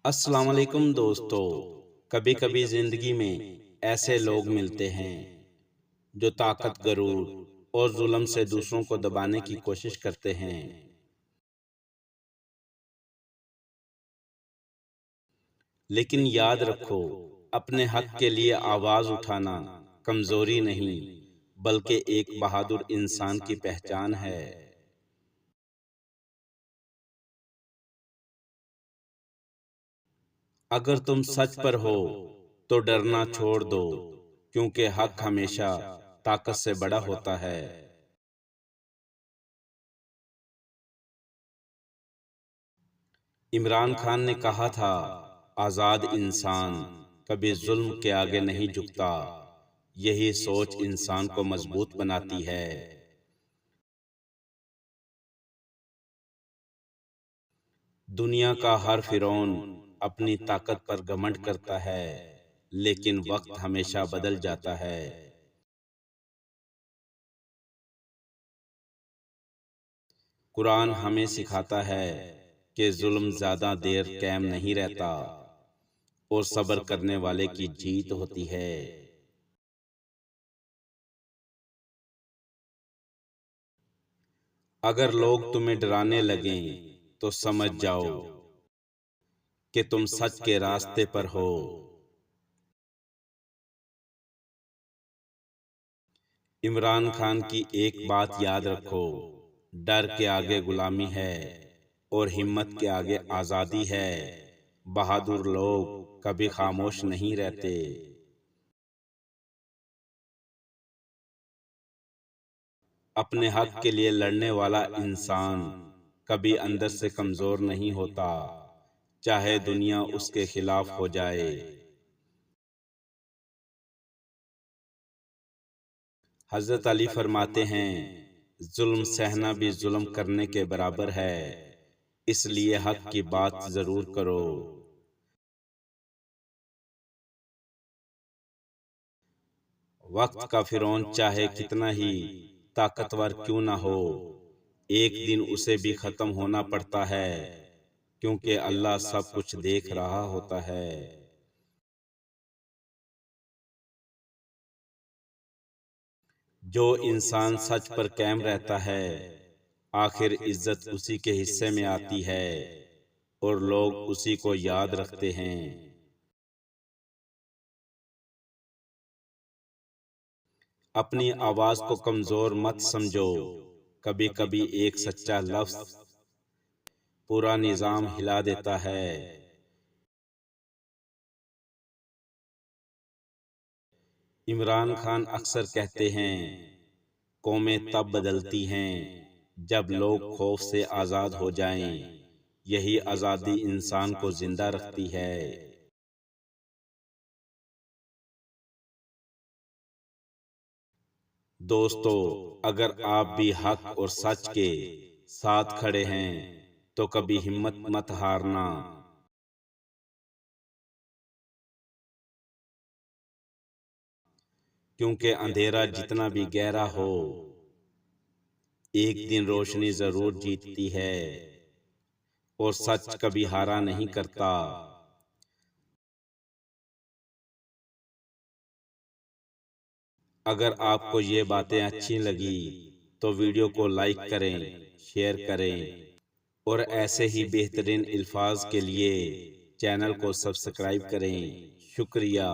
السلام علیکم دوستو، کبھی کبھی زندگی میں ایسے لوگ ملتے ہیں جو طاقت، غرور اور ظلم سے دوسروں کو دبانے کی کوشش کرتے ہیں، لیکن یاد رکھو، اپنے حق کے لیے آواز اٹھانا کمزوری نہیں بلکہ ایک بہادر انسان کی پہچان ہے۔ اگر تم سچ پر ہو تو ڈرنا چھوڑ دو، کیونکہ حق ہمیشہ طاقت سے بڑا ہوتا ہے۔ عمران خان نے کہا تھا، آزاد انسان کبھی ظلم کے آگے نہیں جھکتا، یہی سوچ انسان کو مضبوط بناتی ہے۔ دنیا کا ہر فرعون اپنی طاقت پر گھمنڈ کرتا ہے، لیکن وقت ہمیشہ بدل جاتا ہے۔ قرآن ہمیں سکھاتا ہے کہ ظلم زیادہ دیر قائم نہیں رہتا اور صبر کرنے والے کی جیت ہوتی ہے۔ اگر لوگ تمہیں ڈرانے لگیں تو سمجھ جاؤ کہ تم سچ کے راستے پر ہو۔ عمران خان کی ایک بات یاد رکھو، ڈر کے آگے غلامی ہے اور ہمت کے آگے آزادی ہے۔ بہادر لوگ کبھی خاموش نہیں رہتے۔ اپنے حق کے لیے لڑنے والا انسان کبھی اندر سے کمزور نہیں ہوتا، چاہے دنیا اس کے خلاف ہو جائے۔ حضرت علی فرماتے ہیں، ظلم سہنا بھی ظلم کرنے کے برابر ہے، اس لیے حق کی بات ضرور کرو۔ وقت کا فرعون چاہے کتنا ہی طاقتور کیوں نہ ہو، ایک دن اسے بھی ختم ہونا پڑتا ہے، کیونکہ اللہ سب کچھ دیکھ رہا ہوتا ہے۔ جو انسان سچ پر قائم رہتا ہے، آخر عزت اسی کے حصے میں آتی ہے اور لوگ اسی کو یاد رکھتے ہیں۔ اپنی آواز کو کمزور مت سمجھو، کبھی کبھی ایک سچا لفظ پورا نظام ہلا دیتا ہے۔ عمران خان اکثر کہتے ہیں، قومیں تب بدلتی ہیں جب لوگ خوف سے آزاد ہو جائیں، یہی آزادی انسان کو زندہ رکھتی ہے۔ دوستو، اگر آپ بھی حق اور سچ کے ساتھ کھڑے ہیں تو کبھی ہمت مت ہارنا۔ کیونکہ اندھیرا جتنا بھی گہرا ہو، ایک دن روشنی ضرور جیتتی ہے اور سچ کبھی ہارا نہیں کرتا۔ اگر آپ کو یہ باتیں اچھی لگی تو ویڈیو کو لائک کریں، شیئر کریں اور ایسے ہی بہترین الفاظ کے لیے چینل کو سبسکرائب کریں۔ شکریہ۔